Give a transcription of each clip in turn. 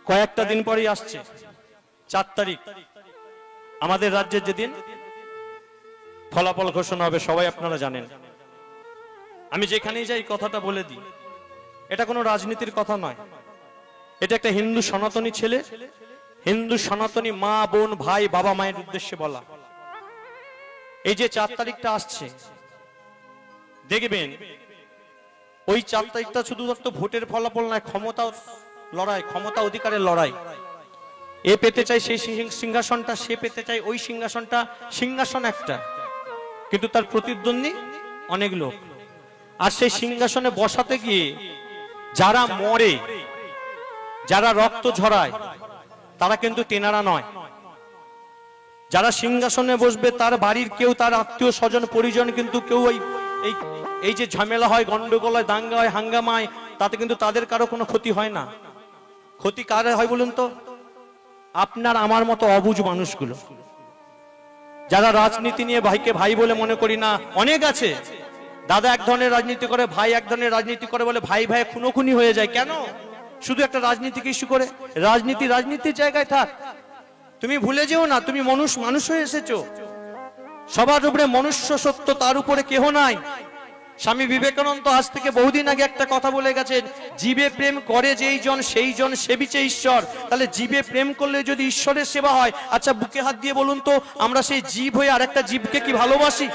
কয়েকটা দিন পরেই আসছে 4 তারিখ আমাদের রাজ্যের যেদিন ফলাফল ঘোষণা হবে, সবাই আপনারা জানেন। আমি যেখানেই যাই কথাটা বলে দিই, এটা কোনো রাজনীতির কথা নয়, এটা একটা হিন্দু সনাতনী ছেলে, হিন্দু সনাতনী মা বোন ভাই বাবা মায়ের উদ্দেশ্যে বলা। এই যে 4 তারিখটা আসছে, দেখবেন ওই 4 তারিখটা শুধুমাত্র ভোটের ফলাফল নয়, ক্ষমতা লড়াই, ক্ষমতা অধিকারের লড়াই। এ পেতে চাই সেই সিংহাসনটা, সে পেতে চাই ওই সিংহাসনটা। সিংহাসন একটা, কিন্তু তার প্রতিদ্বন্দ্বী অনেক লোক। আর সেই সিংহাসনে বসাতে গিয়ে যারা মরে, যারা রক্ত ঝরায়, তারা কিন্তু তেনারা নয়। যারা সিংহাসনে বসবে তার বাড়ির কেউ, তার আত্মীয় স্বজন পরিজন কিন্তু কেউ এই যে ঝামেলা হয়, গন্ডগোল হয়, দাঙ্গা হয়, হাঙ্গামায়, তাতে কিন্তু তাদের কারো কোনো ক্ষতি হয় না। ক্ষতি কার হয় বলুন তো? আপনার আমার মতো অবুঝ মানুষগুলো, যারা রাজনীতি নিয়ে ভাইকে ভাই বলে মনে করি না। অনেক আছে, দাদা এক ধরনের রাজনীতি করে, ভাই এক ধরনের রাজনীতি করে, বলে ভাই ভাই খুনোখুনি হয়ে যায়। কেন? শুধু একটা রাজনীতিকে ইস্যু করে। রাজনীতি রাজনীতির জায়গায় থাক, তুমি ভুলে যেও না তুমি মানুষ হয়ে এসেছো। সবার উপরে মনুষ্য সত্য, তার উপরে কেহ নাই। স্বামী বিবেকানন্দ আজ থেকে বহুদিন আগে একটা কথা বলে গেছেন, জীবে প্রেম করে যেই জন সেই জন সেবিছে ঈশ্বর। তাহলে জীবে প্রেম করলে যদি ঈশ্বরের সেবা হয়, আচ্ছা বুকে হাত দিয়ে বলুন তো, আমরা সেই জীব হয়ে আর একটা জীবকে কি ভালোবাসি?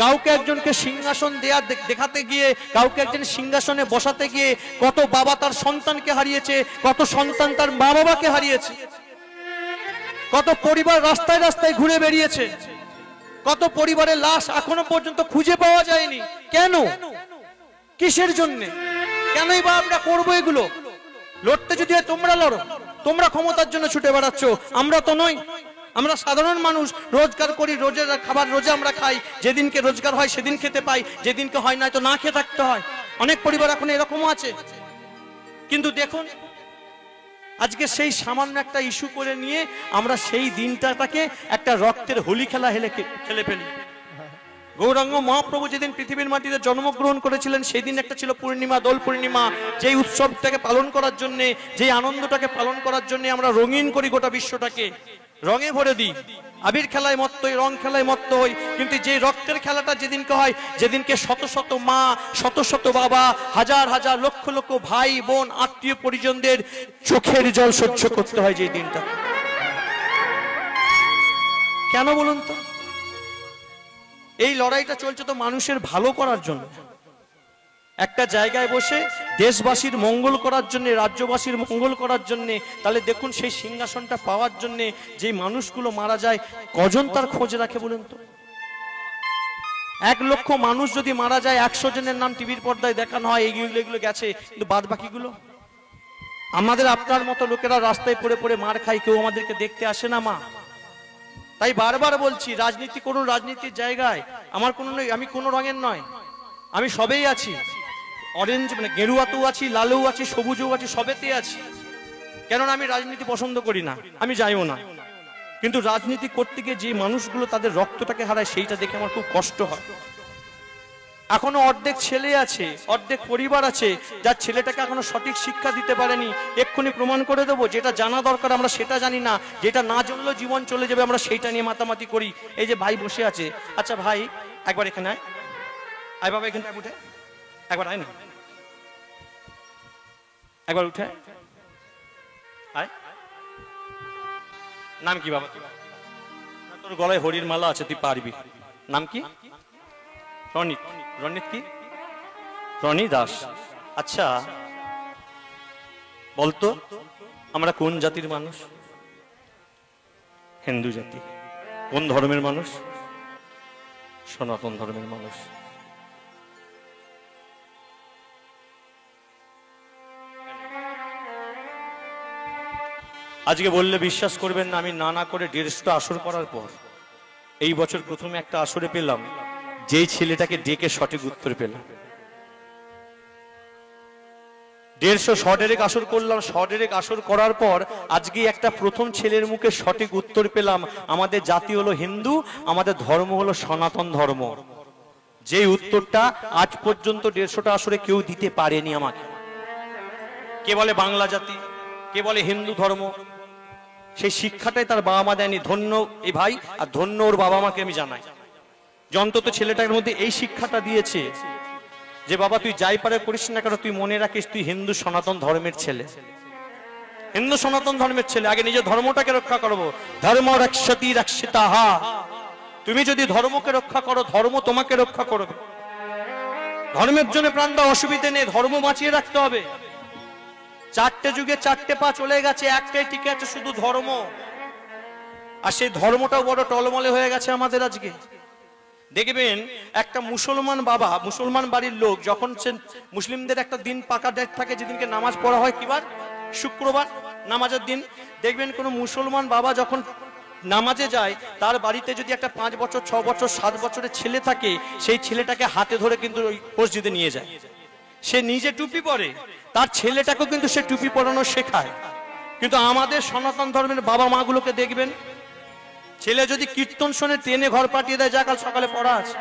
কাউকে একজনকে সিংহাসন দেখাতে গিয়ে, কাউকে একজন সিংহাসনে বসাতে গিয়ে কত বাবা তার সন্তানকে হারিয়েছে, কত সন্তান তার মা বাবাকে হারিয়েছে, কত পরিবার রাস্তায় রাস্তায় ঘুরে বেরিয়েছে, কত পরিবারের লাশ এখনো পর্যন্ত খুঁজে পাওয়া যায়নি। কেন? কিসের জন্য? কেনই বা আমরা করবো এগুলো? লড়তে যদি হয় তোমরা লড়ো, তোমরা ক্ষমতার জন্য ছুটে বেড়াচ্ছ, আমরা তো নই। আমরা সাধারণ মানুষ, রোজগার করি, রোজের খাবার রোজে আমরা খাই। যেদিনকে রোজগার হয় সেদিন খেতে পাই, যেদিনকে হয় না তো না খেয়ে থাকতে হয়। অনেক পরিবার এখন এরকমও আছে। কিন্তু দেখুন, আজকে সেই সামান্য একটা ইস্যু করে নিয়ে আমরা সেই দিনটাকে একটা রক্তের হোলি খেলা খেলে ফেলি। গৌরাঙ্গ মহাপ্রভু যেদিন পৃথিবীর মাটিতে জন্মগ্রহণ করেছিলেন, সেই দিন একটা ছিল পূর্ণিমা, দোল পূর্ণিমা। যেই উৎসবটাকে পালন করার জন্য, যেই আনন্দটাকে পালন করার জন্য আমরা রঙিন করি গোটা বিশ্বটাকে, রঙে ভরে দিই, আবির খেলায় মত্ত হই, রং খেলায় মত্ত হই। কিন্তু যে রক্তের খেলাটা যেদিনকে হয়, যেদিনকে শত শত মা, শত শত বাবা, হাজার হাজার লক্ষ লক্ষ ভাই বোন আত্মীয় পরিজনদের চোখের জল সহ্য করতে হয় যে দিনটা, কেন বলুন তো? এই লড়াইটা চলছে তো মানুষের ভালো করার জন্য। একটা জায়গায় বসে দেশবাসীর মঙ্গল করার জন্য, রাজ্যবাসীর মঙ্গল করার জন্য। তাহলে দেখুন, সেই সিংহাসনটা পাওয়ার জন্য যে মানুষগুলো মারা যায়, কজন তার খোঁজ রাখে বলুন তো? 1 লক্ষ মানুষ যদি মারা যায়, 100 জনের নাম টিভির পর্দায় দেখানো হয়, এগুলো গেছে, কিন্তু বাদ বাকিগুলো আমাদের আপনার মতো লোকেরা রাস্তায় পড়ে পড়ে মার খায়, কেউ আমাদেরকে দেখতে আসে না মা। তাই বারবার বলছি, রাজনীতি করুন রাজনীতির জায়গায়। আমার কোনো নয়, আমি কোনো রঙের নয়, আমি সবেই আছি। অরেঞ্জ মানে গেরুয়াতেও আছি, লালেও আছি, সবুজও আছি, সবেতে আছি। কেননা আমি রাজনীতি পছন্দ করি না, আমি যাইও না। কিন্তু রাজনীতি করতে গিয়ে যে মানুষগুলো তাদের রক্তটাকে হারায়, সেইটা দেখে আমার খুব কষ্ট হয়। এখনো অর্ধেক ছেলে আছে, অর্ধেক পরিবার আছে, যার ছেলেটাকে এখনো সঠিক শিক্ষা দিতে পারেনি। এক্ষুনি প্রমাণ করে দেবো, যেটা জানা দরকার আমরা সেটা জানি না, যেটা না জানলেও জীবন চলে যাবে আমরা সেইটা নিয়ে মাতামাতি করি। এই যে ভাই বসে আছে, আচ্ছা ভাই একবার এখানে আয়, আয় বাবা এখানটা উঠে, একবার আয় না, একবার উঠে আয়। নাম কি বাবা? তোর গলায় হরির মালা আছে, তুই পারবি। নাম কি? রনিত। রনিত কি? রনি দাস। আচ্ছা বলতো, আমরা কোন জাতির মানুষ? হিন্দু জাতি। কোন ধর্মের মানুষ? সনাতন ধর্মের মানুষ। আজকে বললে বিশ্বাস করবেন না, আমি না করে 150টা আসর করার পর এই বছর প্রথমে একটা আসরে পেলাম, যেই ছেলেটাকে ডেকে সঠিক উত্তর পেলাম। 150 শর্টের আসর করলাম, শর্টের আসর করার পর আজকে একটা প্রথম ছেলের মুখে সঠিক উত্তর পেলাম। আমাদের জাতি হলো হিন্দু, আমাদের ধর্ম হলো সনাতন ধর্ম। যে উত্তরটা আজ পর্যন্ত 150টা আসরে কেউ দিতে পারেনি আমাকে। কে বলে বাংলা জাতি, কে বলে হিন্দু ধর্ম, সেই শিক্ষাটাই তার বাবা মা দেয়নি। ধন্য এই ভাই, আর ধন্য ওর বাবা মাকে আমি জানাই যে অন্তত ছেলেটার মধ্যে এই শিক্ষাটা দিয়েছে যে বাবা তুই যাই পারে করিস না কেন, তুই মনে রাখিস তুই হিন্দু সনাতন ধর্মের ছেলে, হিন্দু সনাতন ধর্মের ছেলে। আগে নিজের ধর্মটাকে রক্ষা করবো। ধর্ম রক্ষতি রক্ষিতাহা, তুমি যদি ধর্মকে রক্ষা করো ধর্ম তোমাকে রক্ষা করবে। ধর্মের জন্য প্রাণ দাও, অসুবিধে নেই, ধর্ম বাঁচিয়ে রাখতে হবে। চারটে যুগে চারটে পা চলে গেছে, একটাই টিকে আছে শুধু ধর্ম। আর সেই ধর্মটাও বড় টলমলে হয়ে গেছে আমাদের আজকে। দেখবেন একটা মুসলমান বাবা, মুসলমান বাড়ির লোক, যখন সে মুসলিমদের একটা দিন পাকা ডেট থাকে যেদিনকে নামাজ পড়া হয়, কি বার? শুক্রবার, নামাজের দিন। দেখবেন কোন মুসলমান বাবা যখন নামাজে যায়, তার বাড়িতে যদি একটা 5 বছর 6 বছর 7 বছরের ছেলে থাকে, সেই ছেলেটাকে হাতে ধরে কিন্তু ওই মসজিদে নিয়ে যায়। সে নিজে টুপি পরে, তার ছেলেটাকেও কিন্তু সে টুপি পরানো শেখায়। কিন্তু আমাদের সনাতন ধর্মের বাবা মা গুলোকে দেখবেন, ছেলে যদি কীর্তন শোনে ট্রেনে ঘর পাঠিয়ে দেয়, যা কাল সকালে পড়া আছে।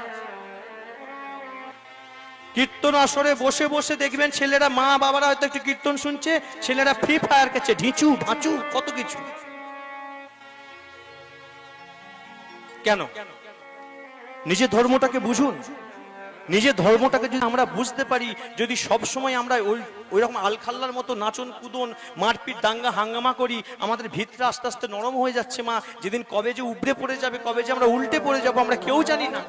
কীর্তন আসরে বসে বসে দেখবেন ছেলেরা, মা বাবারা হয়তো একটু কীর্তন শুনছে, ছেলেরা ফ্রি ফায়ার খেছে, ঢিঁচু ঢাঁচু কত কিছু। কেন? নিজের ধর্মটাকে বুঝুন। নিজের ধর্মটাকে যদি আমরা বুঝতে পারি, যদি সব সময় আমরা ওই রকম আলখাল্লার মতো নাচন কুদন মারপিট দাঙ্গা হাঙ্গামা করি, আমাদের ভিতরে আস্তে আস্তে নরম হয়ে যাচ্ছে মা। যেদিন কবে যে উবড়ে পড়ে যাবে, কবে যে আমরা উল্টে পড়ে যাবো, আমরা কেউ জানি না।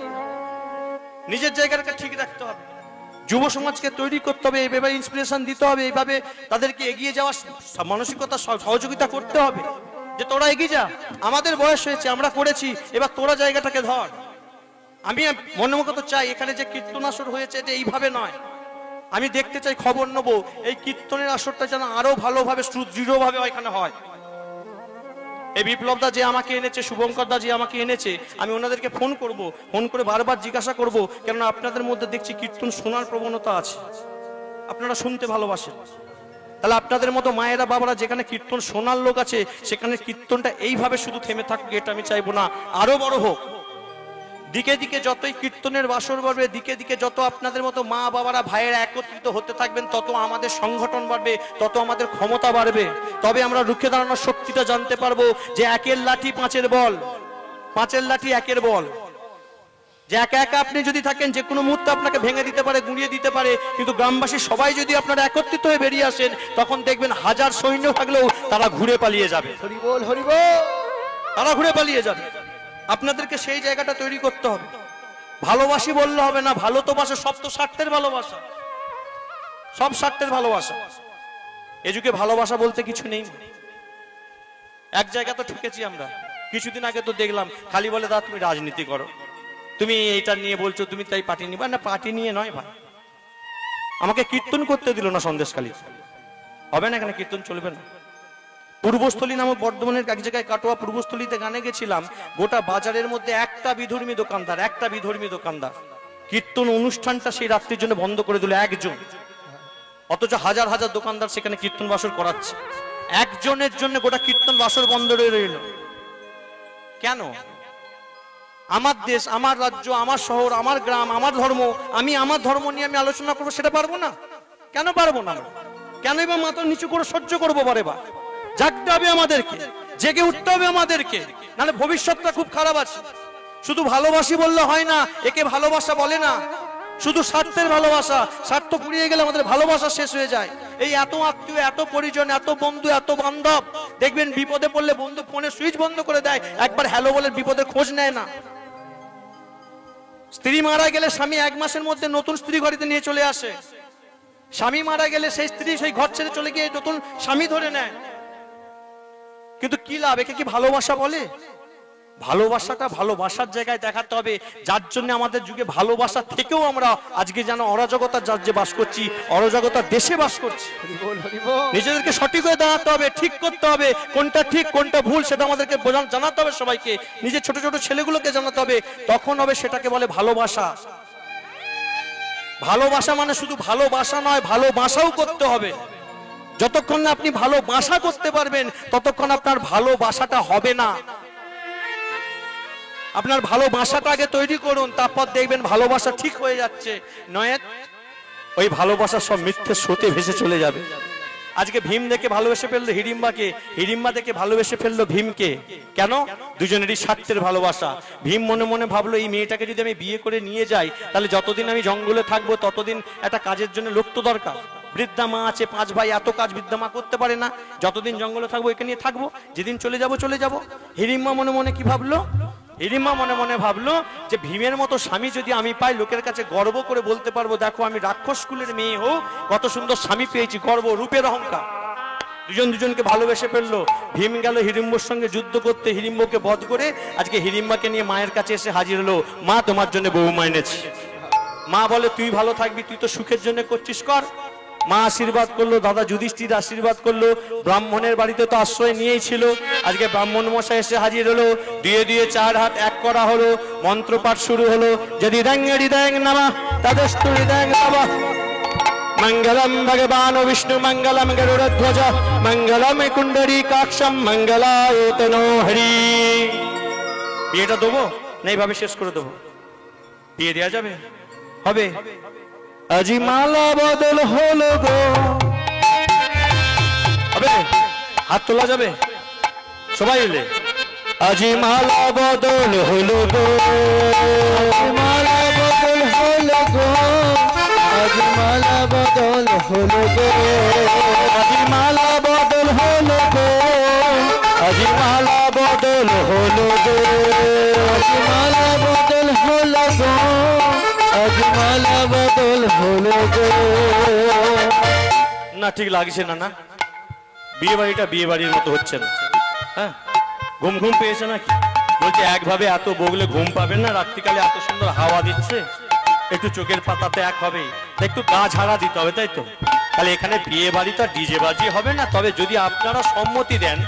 নিজের জায়গাটাকে ঠিক রাখতে হবে, যুব সমাজকে তৈরি করতে হবে, এইভাবে ইন্সপিরেশন দিতে হবে, এইভাবে তাদেরকে এগিয়ে যাওয়ার মানসিকতা সহযোগিতা করতে হবে যে তোরা এগিয়ে যা, আমাদের বয়স হয়েছে, আমরা করেছি, এবার তোরা জায়গাটাকে ধর। আমি মনে মতো চাই এখানে যে কীর্তন আসর হয়েছে এটা এইভাবে নয়, আমি দেখতে চাই, খবর নেবো এই কীর্তনের আসরটা যেন আরো ভালোভাবে সুদৃঢ়ভাবে এখানে হয়। এই বিপ্লব দা যে আমাকে এনেছে, শুভঙ্কর দা যে আমাকে এনেছে, আমি ওনাদেরকে ফোন করব, ফোন করে বারবার জিজ্ঞাসা করব, কেননা আপনাদের মধ্যে দেখছি কীর্তন শোনার প্রবণতা আছে, আপনারা শুনতে ভালোবাসেন। তাহলে আপনাদের মতো মায়েরা বাবারা যেখানে কীর্তন শোনার লোক আছে, সেখানে কীর্তনটা এইভাবে শুধু থেমে থাকুক এটা আমি চাইবো না, আরো বড় হোক। দিকে দিকে যতই কীর্তনের বাসর বাড়বে, দিকে দিকে যত আপনাদের মতো মা বাবারা ভাইয়েরা একত্রিত হতে থাকবেন, তত আমাদের সংগঠন বাড়বে, তত আমাদের ক্ষমতা বাড়বে। তবে আমরা রুখে দাঁড়ানোর শক্তিটা জানতে পারবো যে একের লাঠি পাঁচের বল, পাঁচের লাঠি একের বল। যে একা একা আপনি যদি থাকেন, যে কোনো মুহূর্তে আপনাকে ভেঙে দিতে পারে, গুঁড়িয়ে দিতে পারে। কিন্তু গ্রামবাসী সবাই যদি আপনারা একত্রিত হয়ে বেরিয়ে আসেন, তখন দেখবেন হাজার সৈন্য থাকলেও তারা ঘুরে পালিয়ে যাবে। হরি বল, হরি বল, তারা ঘুরে পালিয়ে যাবে। আপনাদেরকে সেই জায়গাটা তৈরি করতে হবে। ভালোবাসি বললে হবে না, ভালো তো বাসা, সব তো স্বার্থের ভালোবাসা, সব স্বার্থের ভালোবাসা। এ যুগে ভালোবাসা বলতে কিছু নেই। এক জায়গা তো ঠকেছি আমরা। কিছুদিন আগে তো দেখলাম খালি বলে দা তুমি রাজনীতি করো, তুমি এইটা নিয়ে বলছো, তুমি তাই পার্টি নিবা না। পার্টি নিয়ে নয় ভাই, আমাকে কীর্তন করতে দিল না সন্দেশখালী, হবে না, এখানে কীর্তন চলবে না। পূর্বস্থলী নামক বর্ধমানের এক জায়গায় কাটোয়া পূর্বস্থলীতে গানে গেছিলাম, গোটা বাজারের মধ্যে একটা বিধর্মী দোকানদার কীর্তন অনুষ্ঠানটা সেই রাত্রির জন্য বন্ধ করে দিল, একজন। অথচ হাজার হাজার দোকানদার সেখানে কীর্তন বাসর করাচ্ছে, একজনের জন্য গোটা কীর্তন বাসর বন্ধ রইল। কেন? আমার দেশ, আমার রাজ্য, আমার শহর, আমার গ্রাম, আমার ধর্ম, আমি আমার ধর্ম নিয়ে আমি আলোচনা করবো, সেটা পারবো না? কেন পারবো না? কেন এবার মাথা নিচু করে সহ্য করবো? বারে বার জাগতে হবে আমাদেরকে, জেগে উঠতে হবে আমাদেরকে, নাহলে ভবিষ্যৎটা খুব খারাপ আছে। শুধু ভালোবাসি বললে হয় না, একে ভালোবাসা বলে না। শুধু স্বার্থের ভালোবাসা, স্বার্থ পুড়িয়ে গেলে আমাদের ভালোবাসা শেষ হয়ে যায়। এই এত আত্মীয়, এত পরিজন, এত বন্ধু, এত বান্ধব, দেখবেন বিপদে পড়লে বন্ধু ফোনে সুইচ বন্ধ করে দেয়, একবার হ্যালো বলে বিপদের খোঁজ নেয় না। স্ত্রী মারা গেলে স্বামী 1 মাসের মধ্যে নতুন স্ত্রী ঘরেতে নিয়ে চলে আসে। স্বামী মারা গেলে সেই স্ত্রী সেই ঘর ছেড়ে চলে গিয়ে নতুন স্বামী ধরে নেয়। কিন্তু কি লাভ? একে কি ভালোবাসা বলে? ভালোবাসাটা ভালোবাসার জায়গায় দেখাতে হবে, যার জন্য আমাদের যুগে ভালোবাসা থেকেও আমরা আজকে যেন অরাজকতার রাজ্যে বাস করছি, অরাজকতার দেশে বাস করছি। নিজেদেরকে সঠিক হয়ে দাঁড়াতে হবে, ঠিক করতে হবে, কোনটা ঠিক কোনটা ভুল সেটা আমাদেরকে জানাতে হবে সবাইকে, নিজের ছোট ছোট ছেলেগুলোকে জানাতে হবে, তখন হবে সেটাকে বলে ভালোবাসা। ভালোবাসা মানে শুধু ভালোবাসা নয়, ভালোবাসাও করতে হবে। যতক্ষণ না আপনি ভালোবাসা করতে পারবেন, ততক্ষণ আপনার ভালোবাসাটা হবে না। আপনার ভালোবাসাটা আগে তৈরি করুন, তারপর দেখবেন ভালোবাসা ঠিক হয়ে যাচ্ছে। নয় ওই ভালোবাসা সব মিথ্যে স্রোতে ভেসে চলে যাবে। আজকে ভীম দেখে ভালোবেসে ফেললো হিড়িম্বাকে, হিড়িম্বা দেখে ভালোবেসে ফেললো ভীমকে। কেন? দুজনেরই স্বার্থের ভালোবাসা। ভীম মনে মনে ভাবলো এই মেয়েটাকে যদি আমি বিয়ে করে নিয়ে যাই তাহলে যতদিন আমি জঙ্গলে থাকবো ততদিন একটা কাজের জন্য লোক তো দরকার। বৃদ্ধা মা আছে, 5 ভাই, এত কাজ বৃদ্ধা মা করতে পারে না। যতদিন জঙ্গলে থাকবো এখানে নিয়ে থাকবো, যেদিন চলে যাব। হিড়িম্বা মনে মনে কি ভাবলো? হিড়িম্বা মনে মনে ভাবলো যে ভীমের মতো স্বামী যদি আমি পাই, লোকের কাছে গর্ব করে বলতে পারবো দেখো আমি রাক্ষস কুলের মেয়ে হোক কত সুন্দর স্বামী পেয়েছি, গর্ব, রূপের অহংকার। দুজন দুজনকে ভালোবেসে ফেললো। ভীম গেল হিড়িম্বর সঙ্গে যুদ্ধ করতে, হিড়িম্বকে বধ করে আজকে হিড়িম্বাকে নিয়ে মায়ের কাছে এসে হাজির হলো। মা তোমার জন্য বৌমা এনেছি। মা বলে তুই ভালো থাকবি, তুই তো সুখের জন্য করছিস, কর। মা আশীর্বাদ করলো, দাদা যুধিষ্ঠির আশীর্বাদ করলো। ব্রাহ্মণের বাড়িতে তো আশ্রয় নিয়েই ছিল, আজকে ব্রাহ্মণ মশাই এসে হাজির হলো। দুয়ে দুয়ে 4 হাত এক করা হলো, মন্ত্রপাঠ শুরু হলো। যদি দাঙ্গেরি দাং নামা তাদের স্তুরি দাং নামা। মঙ্গলম ভগবান বিষ্ণু মঙ্গলম গরুড়ধ্বজ মঙ্গলম কুণ্ডরী কাক্ষম মঙ্গলায় তনো হরি। বিয়েটা দেবো না এইভাবে শেষ করে দেবো? বিয়ে দেওয়া যাবে? হবে। আজি মালা বদল হলো গো, হবে? হাত তোলা যাবে সবাই মিলে? আজি মালা বদল হলো গো, মালা বদল হলো গো, আজ মালা বদল হলো গো, আজি মালা বদল হলো গো, আজি মালা বদল হলো গো, আজ মালা বদল হলো গো, আজ মালা বদল হলো গো। না ঠিক লাগছে না, না বিয়ে বাড়িটা বিয়ে বাড়ির মতো হচ্ছে না। হ্যাঁ, ঘুম ঘুম পেয়েছে নাকি? বলছে একভাবে এত বগলে ঘুম পাবেন না, রাত্রিকালে এত সুন্দর হাওয়া দিচ্ছে, একটু চোখের পাতাতে এক হবে, একটু গা ঝাড়া দিতে হবে, তাই তো? তাহলে এখানে বিয়ে বাড়িটা ডিজে বাজি হবে না। তবে যদি আপনারা সম্মতি দেন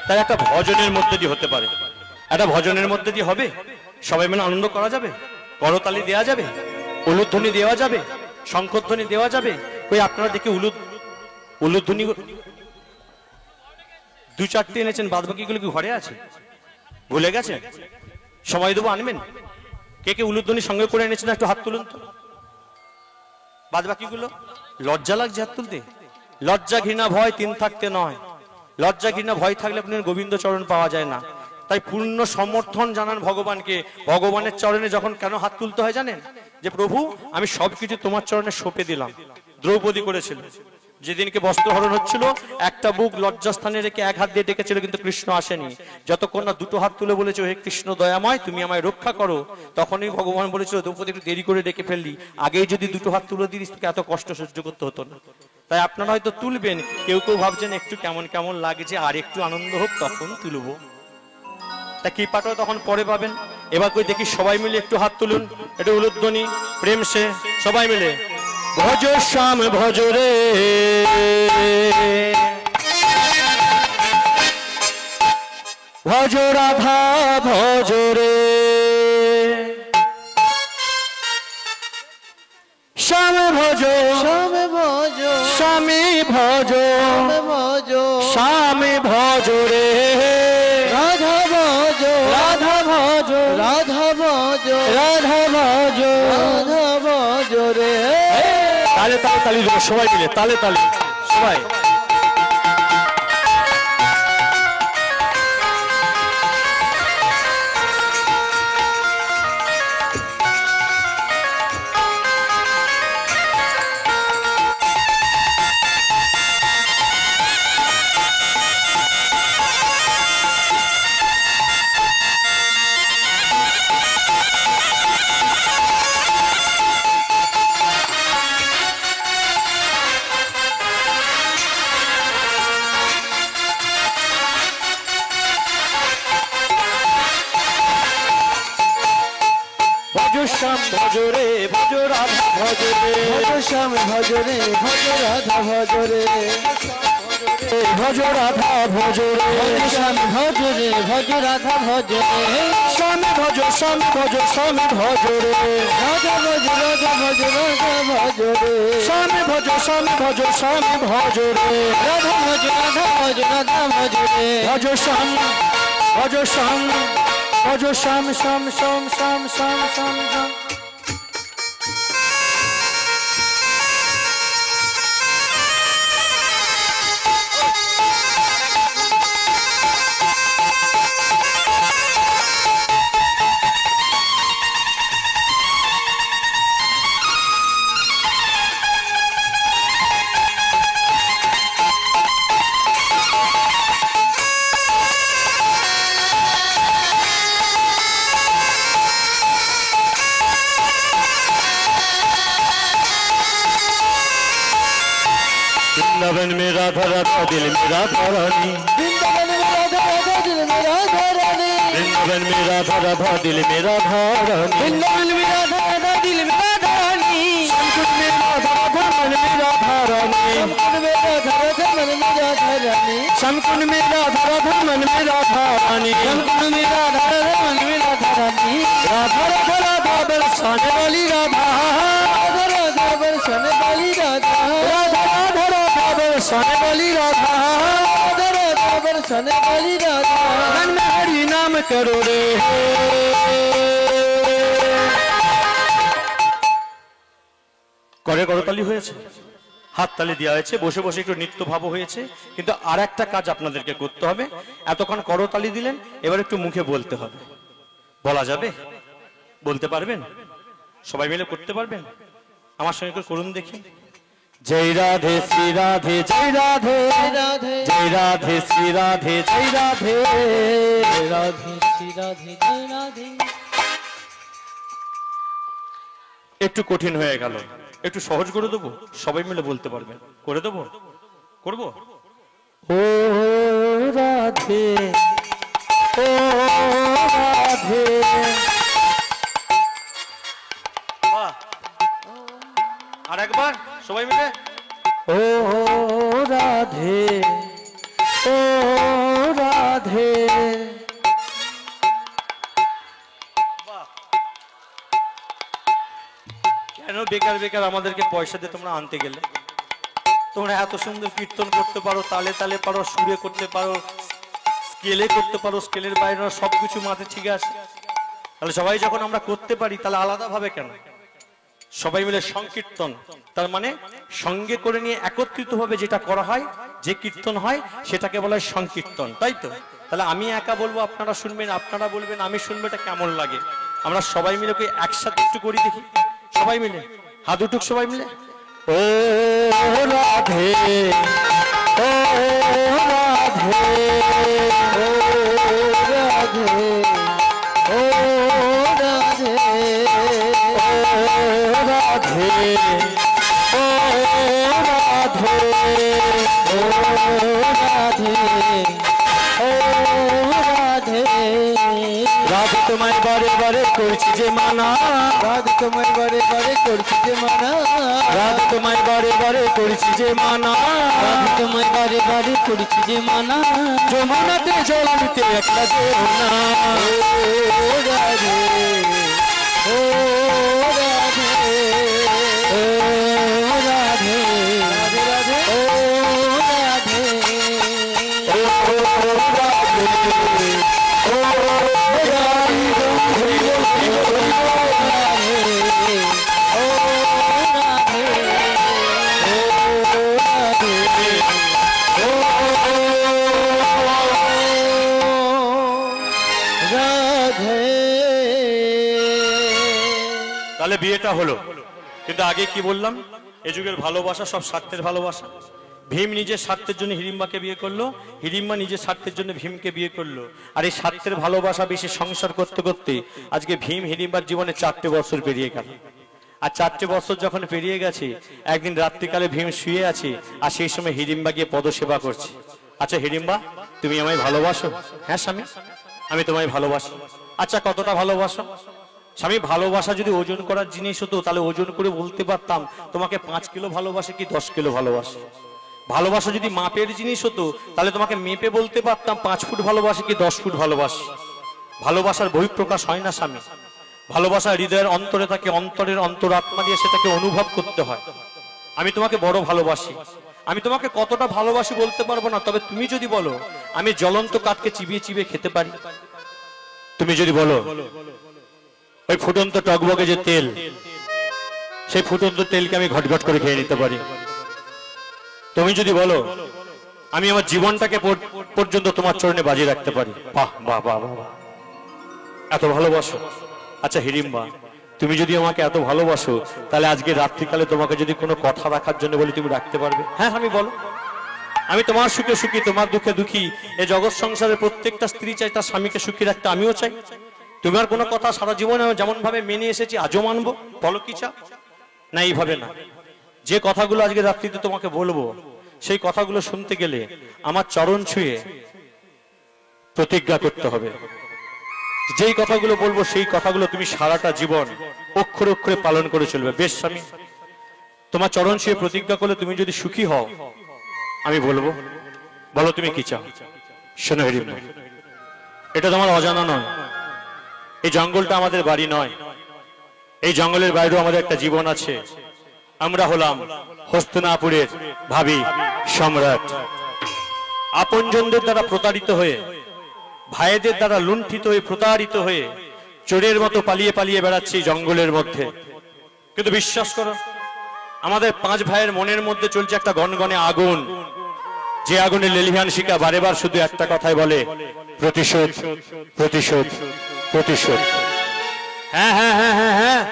তাহলে একটা ভজনের মধ্যে দিয়ে হতে পারে, একটা ভজনের মধ্যে দিয়ে হবে, সবাই মিলে আনন্দ করা যাবে, করতালি দেওয়া যাবে, উলুধ্বনি দেওয়া যাবে, শঙ্খধ্বনি দেওয়া যাবে। ওই আপনারা দেখে উলুধ্বনি 2-4টে এনেছেন, বাদ বাকিগুলো কি ঘরে আছে? ভুলে গেছে? সময় দেবো, আনবেন। কে কে উলুধ্বনি সঙ্গে করে এনেছেন একটু হাত তুলুন তো। বাদ বাকিগুলো লজ্জা লাগছে হাত তুলতে? লজ্জা ঘৃণা ভয় 3 থাকতে নয়। লজ্জা ঘৃণা ভয় থাকলে আপনার গোবিন্দ চরণ পাওয়া যায় না। তাই পূর্ণ সমর্থন জানান ভগবানকে। ভগবানের চরণে যখন কেন হাত তুলতে হয় জানেন? যে প্রভু আমি সবকিছু তোমার চরণে সঁপে দিলাম। দ্রৌপদী করেছিল, যেদিনকে বস্ত্রহরণ হচ্ছিল একটা বুক লজ্জাস্থানে রেখে 1 হাত দিয়ে ডেকেছিল, কিন্তু কৃষ্ণ আসেনি। যতক্ষণ না 2টো হাত তুলে বলেছে হে কৃষ্ণ দয়াময় তুমি আমায় রক্ষা করো, তখনই ভগবান বলেছিল দ্রৌপদী একটু দেরি করে ডেকে ফেললি, আগেই যদি 2টো হাত তুলে দিস তোকে এত কষ্ট সহ্য করতে হতো না। তাই আপনারা হয়তো তুলবেন, কেউ কেউ ভাবছেন একটু কেমন কেমন লাগছে, আর একটু আনন্দ হোক তখন তুলবো। তা কি পাঠও তখন পরে পাবেন। এবার কই দেখি সবাই মিলে একটু হাত তুলুন, একটু উলুধ্বনি প্রেম সে সবাই মিলে। ভজ শ্যাম ভজ রে, ভজ রাধা ভজ রে, শ্যাম ভজ শ্যাম ভজ, স্বামী ভজ, শ্যাম ভজ, স্বামী ভজ রে, রাধা ভজ, রাধা ভজ, রাধা ভজ, রাধা ভজ, রাধা ভজ রে। তালে তালে তালি দেবো সবাই মিলে, তালে তালে সবাই। শ্যাম ভজ রে, ভজ রাধা ভজ রে, ভজ শ্যাম ভজ রে, ভজ রাধা ভজ রে, ভজ রাধা ভজ রে, ভজ শ্যাম ভজ রে, ভজ রাধা ভজ রে, স্বামী ভজ, স্বামী ভজ, স্বামী ভজ রে, রাধা ভজ, রাধা ভজ, রাধা ভজ রে, স্বামী ভজ, স্বামী ভজ, স্বামী ভজ রে, রাধা ভজ, রাধা ভজ, রাধা ভজ রে, ভজ শ্যাম, ভজ শ্যাম, ভজ শ্যাম, শ্যাম শ্যাম শ্যাম শ্যাম শ্যাম শ্যাম। राधा राधा दिल में राधा रानी, वृंदावन में राधा राधा दिल में राधा रानी, वृंदावन में राधा राधा दिल में राधा रानी, वृंदावन में राधा राधा दिल में राधा रानी, शंकुट में राधा राधा मन में राधा रानी, शंकुट में राधा राधा मन में राधा रानी, शंकुट में राधा राधा मन में राधा रानी, शंकुट में राधा राधा मन में राधा रानी, राधा राधा बरसाने वाली राधा, राधा राधा बरसाने वाली राधा, राधा राधा राधा बरसाने वाली राधा, राधा राधा बरसाने वाली राधा, मन में हरि नाम करो रे। করে করতালি হয়েছে, হাততালি দেওয়া হয়েছে, বসে বসে একটু নৃত্য ভাব হয়েছে, কিন্তু আর একটা কাজ আপনাদেরকে করতে হবে। এতক্ষণ করতালি দিলেন, এবার একটু মুখে বলতে হবে। বলা যাবে? বলতে পারবেন? সবাই মিলে করতে পারবেন? আমার সঙ্গে একটু করুন দেখি। জয় রাধে শ্রী রাধে, জয় রাধে রাধে জয় রাধে শ্রী রাধে, জয় রাধে রাধে শ্রী রাধে জয় রাধে। একটু কঠিন হয়ে গেল, একটু সহজ করে দেবো, সবাই মিলে বলতে পারবেন। করে দেবো? করবো? ও রাধে ও রাধে, আর একবার সবাই মিলে। ও রাধে ও রাধে, কেন বেকার বেকার আমাদেরকে পয়সা দিয়ে তোমরা আনতে গেলে? তোমরা এত সুন্দর কীর্তন করতে পারো, তালে তালে পারো, সুরে করতে পারো, স্কেলে করতে পারো, স্কেলের বাইরে সবকিছু মাথায় ঠিক আছে। তাহলে সবাই যখন আমরা করতে পারি, তাহলে আলাদা ভাবে কেন? সবাই মিলে সংকীর্তন, তার মানে সঙ্গে করে নিয়ে একত্রিত ভাবে যেটা করা হয়, যে কীর্তন হয়, সেটাকে বলা হয় সংকীর্তন, তাই তো? তাহলে আমি একা বলবো, আপনারা শুনবেন, আপনারা বলবেন, আমি শুনবো, এটা কেমন লাগে? আমরা সবাই মিলে একসাথে একটু করি দেখি, সবাই মিলে হাত উঠুক, সবাই মিলে। ও রাধে ও রাধে ও রাধে ও রাধে ও রাধে ও রাধে ও রাধে ও রাধে, রাধে তোমায় বারে বারে করছি যে মানা, রাধে তোমায় বারে বারে করছি যে মানা, রাধে তোমায় বারে বারে করছি যে মানা, রাধে তোমায় বারে বারে করছি যে মানা, যমুনাতে জল নিতে একলা যেও না। ও রাধে ও রাধে ও রাধে রাধে রাধে ও রাধে ও রাধে ও তাহলে বিয়েটা হলো, কিন্তু আগে কি বললাম? এ যুগের ভালোবাসা সব স্বার্থের ভালোবাসা। ভীম নিজের স্বার্থের জন্য হিড়িম্বাকে বিয়ে করলো, হিড়িম্বা নিজের স্বার্থের জন্য ভীমকে বিয়ে করলো। আর এই স্বার্থের ভালোবাসা বেশি সংসার করতে করতে আজকে ভীম হিড়িম্বার জীবনে 4টে বছর পেরিয়ে গেল। আর 4টে বছর যখন পেরিয়ে গেছে, একদিন রাত্রিকালে ভীম শুয়ে আছে, আর সেই সময় হিড়িম্বা গিয়ে পদসেবা করছে। আচ্ছা হিড়িম্বা, তুমি আমায় ভালোবাসো? হ্যাঁ স্বামী, আমি তোমায় ভালোবাসি। আচ্ছা কতটা ভালোবাসো? স্বামী, ভালোবাসা যদি ওজন করার জিনিস হতো, তাহলে ওজন করে বলতে পারতাম তোমাকে 5 কিলো ভালোবাসে কি 10 কিলো ভালোবাসে। ভালোবাসা যদি মাপের জিনিস হতো, তাহলে তোমাকে মেপে বলতে পারতাম 5 ফুট ভালোবাসে কি 10 ফুট ভালোবাসে। ভালোবাসার বহিঃপ্রকাশ হয় না স্বামী, ভালোবাসা হৃদয়ের অন্তরে থাকে, অন্তরের অন্তরাত্মা দিয়ে সেটাকে অনুভব করতে হয়। আমি তোমাকে বড় ভালোবাসি, আমি তোমাকে কতটা ভালোবাসি বলতে পারবো না, তবে তুমি যদি বলো আমি জ্বলন্ত কাঠকে চিবিয়ে চিবিয়ে খেতে পারি, তুমি যদি বলো ওই ফুটন্ত টকবগে যে তেল, সেই ফুটন্ত তেলকে আমি ঘটঘট করে খেয়ে নিতে পারি, তুমি যদি বলো আমি আমার জীবনটাকে পর্যন্ত তোমার চরণে বাজি রাখতে পারি, বাহ বাহ বাহ বাহ, এত ভালোবাসো। আচ্ছা হিড়িম্বা, তুমি যদি আমাকে এত ভালোবাসো, তাহলে আজকে রাত্রিকালে তোমাকে যদি কোনো কথা রাখার জন্য বলি, তুমি রাখতে পারবে? হ্যাঁ আমি বলো, আমি তোমার সুখে সুখী, তোমার দুঃখে দুঃখী। এই জগৎ সংসারে প্রত্যেকটা স্ত্রী চাই তার স্বামীকে সুখী রাখতে, আমিও চাই। তোমার কোনো কথা সারা জীবনে যেমন ভাবে মেনে এসেছি আজও মানবো, বলো কি চাও? না এইভাবে না, যে কথাগুলো আজকে রাত্রিতে তোমাকে বলবো, সেই কথাগুলো শুনতে গেলে আমার চরণ ছুঁয়ে প্রতিজ্ঞা করতে হবে। যেই কথাগুলো বলবো সেই কথাগুলো তুমি সারাটা জীবন অক্ষরে অক্ষরে পালন করে চলবে। বেশ স্বামী, তোমার চরণ ছুঁয়ে প্রতিজ্ঞা করলে তুমি যদি সুখী হও, আমি বলবো, বলো তুমি কি চাও। শোনো হিড়িম্ব, এটা তোমার অজানা নয়, এই জঙ্গলটা আমাদের বাড়ি নয়, এই জঙ্গলের বাইরেও আমাদের একটা জীবন আছে। আমরা হলাম হস্তিনাপুরের ভাবী সম্রাট। আপনজনদের দ্বারা প্রতারিত হয়ে, ভাইদের দ্বারা লুণ্ঠিত হয়ে, প্রতারিত হয়ে চোরের মতো পালিয়ে পালিয়ে বেড়াচ্ছি জঙ্গলের মধ্যে। কিন্তু বিশ্বাস করো, আমাদের 5 ভাইয়ের মনের মধ্যে চলছে একটা গনগনে আগুন, যে আগুনে লেলিহান শিকা বারেবার শুধু একটা কথাই বলে, প্রতিশোধ, প্রতিশোধ, প্রতিশোধ। হ্যাঁ হ্যাঁ হ্যাঁ হ্যাঁ হ্যাঁ,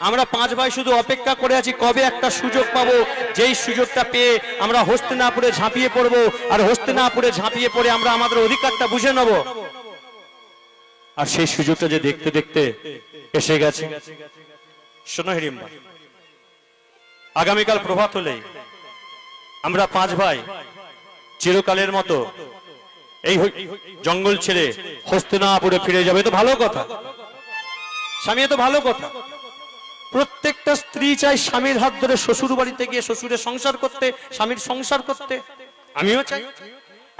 আমরা 5 ভাই শুধু অপেক্ষা করে আছি কবে একটা সুযোগ পাবো, যেই সুযোগটা পেয়ে আমরা হস্তিনাপুরে ঝাঁপিয়ে পড়বো, আর হস্তিনাপুরে ঝাঁপিয়ে পড়ে আমরা আমাদের অধিকারটা বুঝে নেব। আর সেই সুযোগটা যে দেখতে দেখতে এসে গেছে। শোনো হিড়িম্বা, আগামীকাল প্রভাত হলেই আমরা 5 ভাই চিরকালের মতো এই জঙ্গল ছেড়ে হস্তিনাপুরে ফিরে যাবে। তো ভালো কথা স্বামী, তো ভালো কথা। প্রত্যেকটা স্ত্রী চাই স্বামীর হাত ধরে শ্বশুর বাড়িতে গিয়ে শ্বশুরের সংসার করতে, স্বামীর সংসার করতে। আমিও চাই।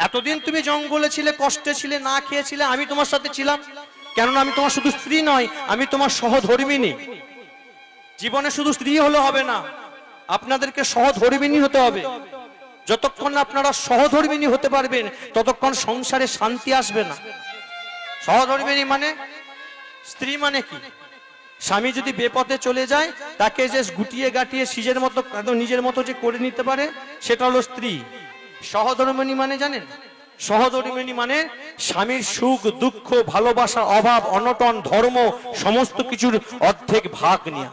এতদিন তুমি জঙ্গলে ছিলে, কষ্টে ছিলে, না খেয়েছিলে, আমি তোমার সাথে ছিলাম। কেননা আমি তোমার শুধু স্ত্রী নয়, আমি তোমার সহধর্মিণী। জীবনে শুধু স্ত্রী হলে হবে না, আপনাদেরকে সহধর্মিণী হতে হবে। যতক্ষণ না আপনারা সহধর্মিণী হতে পারবেন, ততক্ষণ সংসারে শান্তি আসবে না। সহধর্মিণী মানে, স্ত্রী মানে কি? স্বামী যদি বেপথে চলে যায়, তাকে যে গুটিয়ে গাটিয়ে নিজের মতো নিজের মতো যে করে নিতে পারে, সেটা হলো স্ত্রী। সহধর্মিণী মানে জানেন? সহধর্মিণী মানে স্বামীর সুখ দুঃখ, ভালোবাসা, অভাব, অনটন, ধর্ম সমস্ত কিছুর অর্ধেক ভাগ নিয়ে,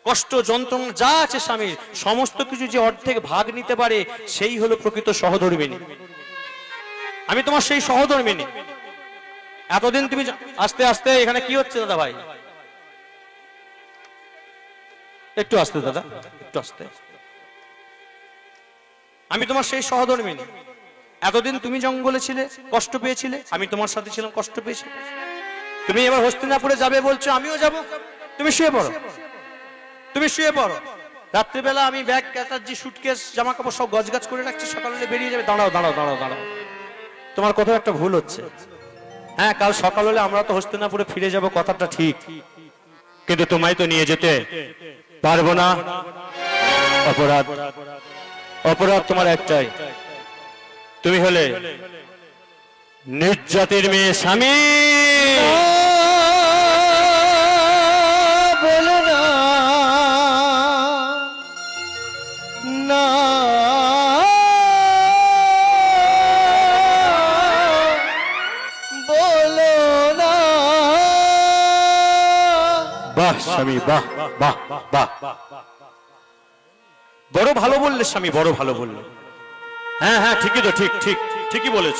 কষ্ট যন্ত্রণা যা আছে স্বামীর সমস্ত কিছু যে অর্ধেক ভাগ নিতে পারে, সেই হলো প্রকৃত সহধর্মিণী। আমি তোমার সেই সহধর্মিণী। এতদিন তুমি আস্তে আস্তে, এখানে কি হচ্ছে দাদা ভাই? একটু আস্তে দাদা, একটু আস্তে। আমি তোমার সেই সহধর্মিণী। এতদিন তুমি জঙ্গলে ছিলে, কষ্ট পেয়েছিলে, আমি তোমার সাথে ছিলাম, কষ্ট পেয়েছি। তুমি এবার হস্তিনাপুরে যাবে বলছো, আমিও যাব। তুমি শুয়ে পড়ো, তুমি শুয়ে পড়ো। রাত্রিবেলা আমি ব্যাগ, ক্যাটার্জি, সুটকেস, জামা কাপড় সব গজগাছ করে রাখছি, সকালে বেরিয়ে যাবে। দাঁড়াও দাঁড়াও দাঁড়াও দাঁড়াও, তোমার কোথাও একটা ভুল হচ্ছে। হ্যাঁ, কাল সকাল হলে আমরা তো হস্তিনাপুরে ফিরে যাব, কথাটা ঠিক, কিন্তু তোমায় তো নিয়ে যেতে পারবো না। অপরাধ, অপরাধ তোমার একটাই, তুমি হলে নির্যাতির মেয়ে। স্বামী বলো না, না বলো না। বাহ স্বামী, বাহ বাহ বাহ, বড় ভালো বললে স্বামী, বড় ভালো বললে। হ্যাঁ হ্যাঁ, ঠিকই তো, ঠিক ঠিক ঠিকই বলেছ।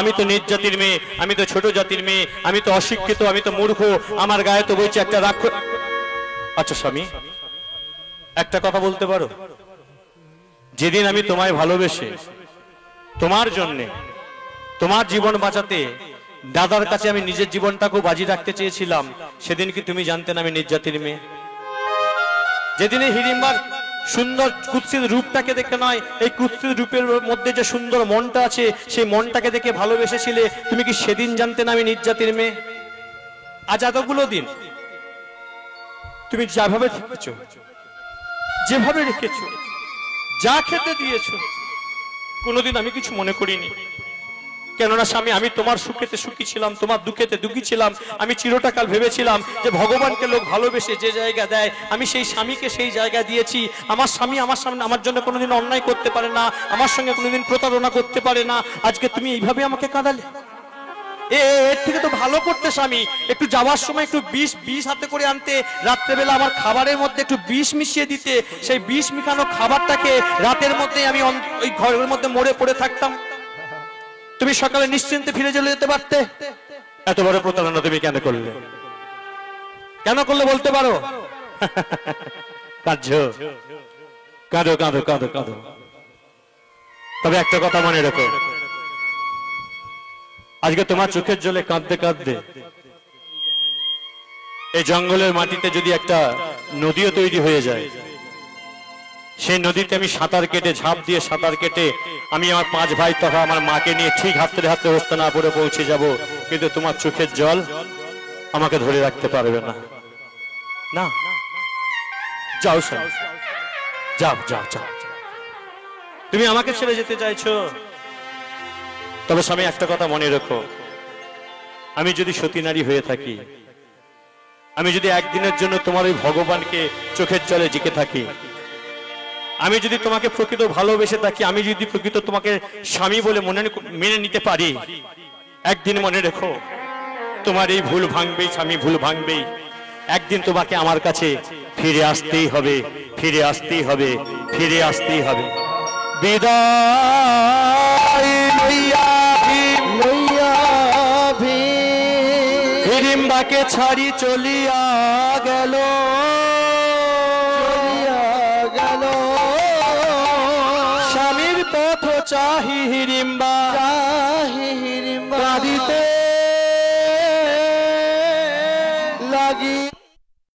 আমি তো নির্জাতির মেয়ে, আমি তো ছোট জাতির মেয়ে, আমি তো অশিক্ষিত, আমি তো মূর্খ, আমার গায়ে তো বইছে একটা রাক্ষস। আচ্ছা স্বামী, একটা কথা বলতে পারো? যেদিন আমি তোমায় ভালোবেসে তোমার জন্যে, তোমার জীবন বাঁচাতে দাদার কাছে আমি নিজের জীবনটাকেও বাজি রাখতে চেয়েছিলাম, সেদিন কি তুমি জানতে না আমি নির্যাতির মেয়ে? যেদিন এই হিড়িম্বার সুন্দর কুৎসিত রূপটাকে দেখে নয়, এই কুৎসিত রূপের মধ্যে যে সুন্দর মনটা আছে, সেই মনটাকে দেখে ভালোবেসেছিলে, তুমি কি সেদিন জানতে না আমি নির্যাতির মেয়ে? আজ এতগুলো দিন তুমি যেভাবে থেকেছো, যেভাবে রেখেছো, যা খেতে দিয়েছো, কোনোদিন আমি কিছু মনে করিনি। কেননা স্বামী, আমি তোমার সুখেতে সুখী ছিলাম, তোমার দুঃখেতে দুঃখী ছিলাম। আমি চিরটাকাল ভেবেছিলাম যে ভগবানকে লোক ভালোবেসে যে জায়গা দেয়, আমি সেই স্বামীকে সেই জায়গা দিয়েছি। আমার স্বামী আমার সামনে, আমার জন্য কোনোদিন অন্যায় করতে পারে না, আমার সঙ্গে কোনোদিন প্রতারণা করতে পারে না। আজকে তুমি এইভাবে আমাকে কাঁদালে, এর থেকে তো ভালো করতে স্বামী, একটু যাওয়ার সময় একটু বিষ হাতে করে আনতে, রাত্রেবেলা আমার খাবারের মধ্যে একটু বিষ মিশিয়ে দিতে, সেই বিষ মিশানো খাবারটাকে রাতের মধ্যে আমি ওই ঘরের মধ্যে মরে পড়ে থাকতাম, তুমি সকালে নিশ্চিন্তে ফিরে চলে যেতে পারতে। এত বড় প্রতারণা তুমি কেন করলে? কেন করলে বলতে পারো? কার্য কাঁদো কাঁদো কাঁদো কাঁদো, তবে একটা কথা মনে রেখো, আজকে তোমার চোখের জলে কাঁদতে কাঁদতে এই জঙ্গলের মাটিতে যদি একটা নদীও তৈরি হয়ে যায়, সেই নদীতে আমি সাঁতার কেটে, ঝাঁপ দিয়ে সাঁতার কেটে আমি আমার 5 ভাই তথা আমার মাকে নিয়ে ঠিক হাতে হাতে হস্তিনাপুরে পৌঁছে যাব, কিন্তু তোমার চোখের জল আমাকে ধরে রাখতে পারবে না। না, যাও স্বামী, যাও যাও যাও। তুমি আমাকে ছেড়ে যেতে চাইছো, তবে স্বামী একটা কথা মনে রেখো, আমি যদি সতী নারী হয়ে থাকি, আমি যদি একদিনের জন্য তোমার ওই ভগবানকে চোখের জলে জিকে থাকি, আমি যদি তোমাকে প্রকৃত ভালোবেসে থাকি, আমি যদি প্রকৃত তোমাকে স্বামী বলে মেনে নিতে পারি, একদিন মনে রেখো তোমার এই ভুল ভাঙবেই, স্বামী ভুল ভাঙবেই, একদিন তোমাকে আমার কাছে ফিরে আসতেই হবে, ফিরে আসতেই হবে, ফিরে আসতেই হবে। বিদায় লইয়া হিড়িম্বাকে ছাড়ি চলিয়া গেল, স্বামীর পথ চাহি হিড়িম্বা কাঁদিতে